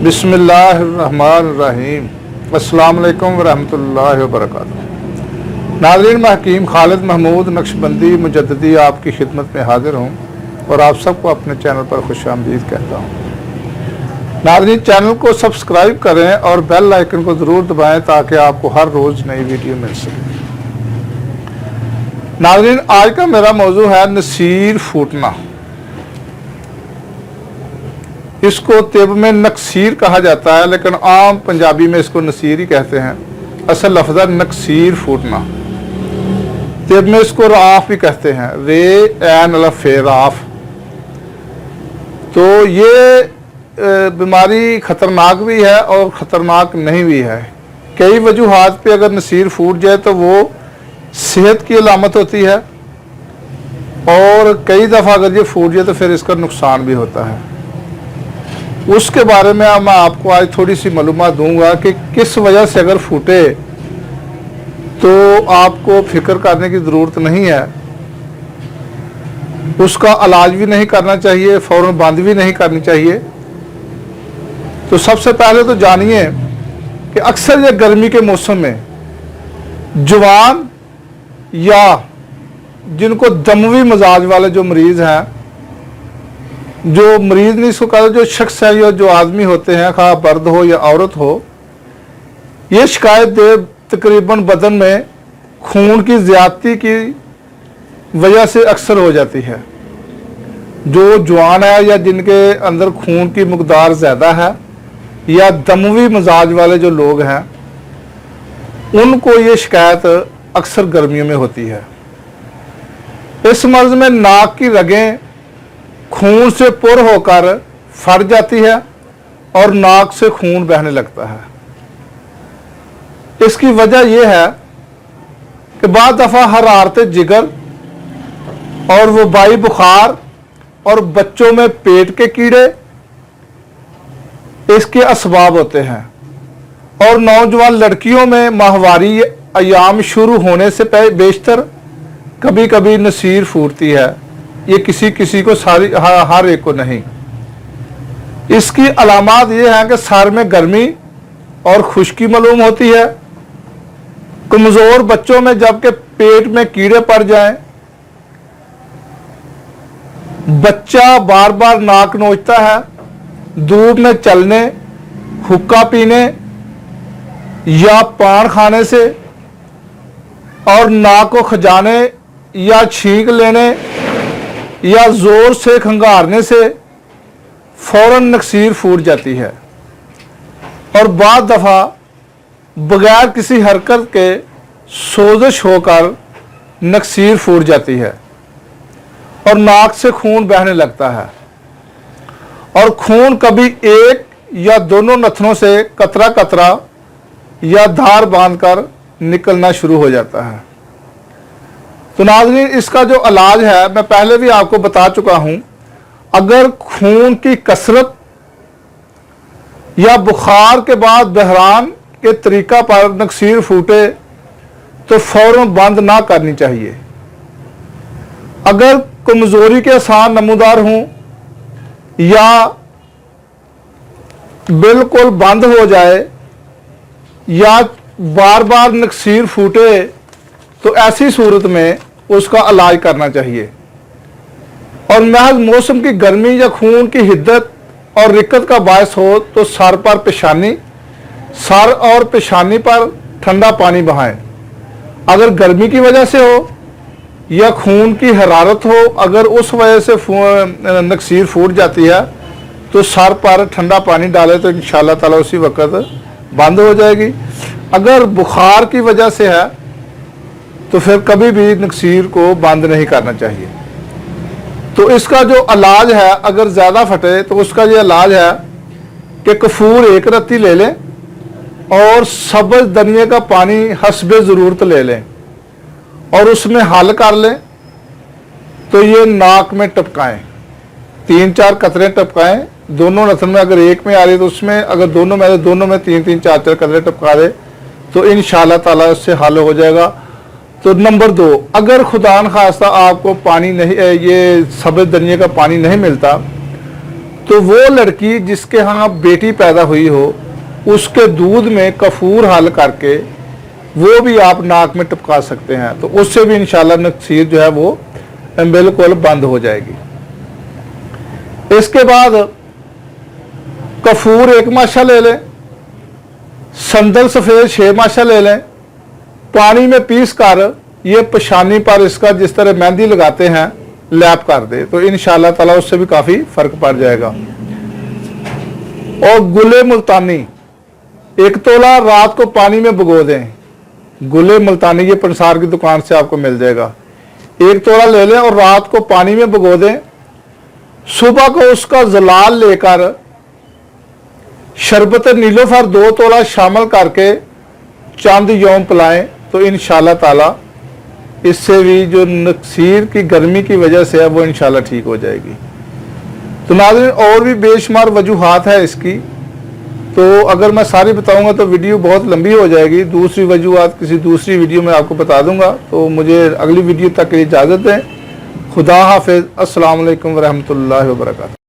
बिस्मिल्लाहिर्रहमानिर्रहीम। अस्सलाम वालेकुम वरहमतुल्लाहि वबरकातुहू। नाज़रीन, मैं हकीम खालिद महमूद नक्शबंदी मुजद्दिदी आपकी खिदमत में हाजिर हूँ और आप सबको अपने चैनल पर खुशामदीद कहता हूँ। नाज़रीन, चैनल को सब्सक्राइब करें और बेल आइकन को ज़रूर दबाएं ताकि आपको हर रोज़ नई वीडियो मिल सके। नाज़रीन, आज का मेरा मौजू है नसीर फूटना। इसको तिब में नक्सीर कहा जाता है, लेकिन आम पंजाबी में इसको नसीर ही कहते हैं। असल लफ्ज़ है नक्सीर फूटना। तिब में इसको राफ भी कहते हैं, रे एन अलफ राफ। तो ये बीमारी ख़तरनाक भी है और ख़तरनाक नहीं भी है। कई वजूहात पे अगर नसीर फूट जाए तो वो सेहत की अलामत होती है, और कई दफ़ा अगर ये फूट जाए तो फिर इसका नुकसान भी होता है। उसके बारे में मैं आपको आज थोड़ी सी मालूमात दूंगा कि किस वजह से अगर फूटे तो आपको फिक्र करने की ज़रूरत नहीं है, उसका इलाज भी नहीं करना चाहिए, फ़ौरन बंद भी नहीं करनी चाहिए। तो सबसे पहले तो जानिए कि अक्सर ये गर्मी के मौसम में जवान या जिनको दमवी मिजाज वाले जो मरीज़ हैं, जो मरीज़ नहीं इसको कहते, जो शख्स है या जो आदमी होते हैं, खा मर्द हो या औरत हो, ये शिकायत दे तकरीबन बदन में खून की ज़्यादती की वजह से अक्सर हो जाती है। जो जवान है या जिनके अंदर खून की मकदार ज़्यादा है या दमवी मिजाज वाले जो लोग हैं, उनको ये शिकायत अक्सर गर्मियों में होती है। इस मर्ज में नाक की रगें खून से पुर होकर फट जाती है और नाक से खून बहने लगता है। इसकी वजह यह है कि बाद दफ़ा हरारत जिगर और वबाई बुखार और बच्चों में पेट के कीड़े इसके असबाब होते हैं, और नौजवान लड़कियों में माहवारी अयाम शुरू होने से बेशतर कभी कभी नसीर फूटती है। ये किसी किसी को हर एक को नहीं। इसकी अलामात ये हैं कि सर में गर्मी और खुश्की मालूम होती है। कमज़ोर बच्चों में जबकि पेट में कीड़े पड़ जाएं, बच्चा बार बार नाक नोचता है, धूप में चलने, हुक्का पीने या पान खाने से और नाक को खजाने या छींक लेने या जोर से खंगारने से फौरन नक्सीर फूट जाती है, और बाद दफ़ा बगैर किसी हरकत के सोजिश होकर नक्सीर फूट जाती है और नाक से खून बहने लगता है, और खून कभी एक या दोनों नथनों से कतरा कतरा या धार बांधकर निकलना शुरू हो जाता है। तो नाज़रीन, इसका जो इलाज है मैं पहले भी आपको बता चुका हूं। अगर खून की कसरत या बुखार के बाद बहरान के तरीका पर नक्सीर फूटे तो फौरन बंद ना करनी चाहिए। अगर कमज़ोरी के आसार नमूदार हों या बिल्कुल बंद हो जाए या बार बार नक्सीर फूटे तो ऐसी सूरत में उसका इलाज करना चाहिए। और महज मौसम की गर्मी या खून की हिद्दत और रिक्कत का बायस हो तो सर और पेशानी पर ठंडा पानी बहाएं। अगर गर्मी की वजह से हो या खून की हरारत हो, अगर उस वजह से नक्सीर फूट जाती है तो सर पर ठंडा पानी डालें तो इंशाअल्लाह ताला उसी वक्त बंद हो जाएगी। अगर बुखार की वजह से है तो फिर कभी भी नक्सीर को बंद नहीं करना चाहिए। तो इसका जो इलाज है, अगर ज़्यादा फटे तो उसका ये इलाज है कि कफूर एक रत्ती ले लें और सब्ज़ धनिया का पानी हस्बे ज़रूरत ले लें और उसमें हल कर लें। तो ये नाक में टपकाएं, 3-4 कतरे टपकाएं, दोनों नथन में अगर एक में आ रही तो उसमें, अगर दोनों में 3-3 4-4 कतरे टपका दे तो इंशाअल्लाह ताला उससे हल हो जाएगा। तो नंबर 2, अगर खुदा न खास्ता आपको पानी नहीं, ये सब्ज़ धनिया का पानी नहीं मिलता तो वो लड़की जिसके यहाँ बेटी पैदा हुई हो उसके दूध में कफूर हल करके वो भी आप नाक में टपका सकते हैं, तो उससे भी इंशाल्लाह नक्सीर जो है वो बिल्कुल बंद हो जाएगी। इसके बाद कफूर 1 माशा ले लें, संदल सफ़ेद 6 माशा ले लें, पानी में पीस कर ये पेशानी पर इसका जिस तरह मेहंदी लगाते हैं लैप कर दे, तो इंशाल्लाह ताला उससे भी काफ़ी फ़र्क पड़ जाएगा। और गुले मुल्तानी 1 तोला रात को पानी में भिगो दें। गुले मुल्तानी ये पंसार की दुकान से आपको मिल जाएगा। 1 तोला ले लें और रात को पानी में भिगो दें। सुबह को उसका जलाल लेकर शरबत नीलोफर 2 तोला शामिल करके चंद यौम पिलाएं, तो इंशाल्लाह ताला इससे भी जो नक्सीर की गर्मी की वजह से है वो इंशाल्लाह ठीक हो जाएगी। तो नाज़रीन और भी बेशुमार वजूहात है इसकी, तो अगर मैं सारी बताऊंगा तो वीडियो बहुत लंबी हो जाएगी। दूसरी वजूहात किसी दूसरी वीडियो में आपको बता दूंगा। तो मुझे अगली वीडियो तक के लिए इजाज़त दें। खुदा हाफिज़। अस्सलाम वालेकुम व रहमतुल्लाहि व बरकातहू।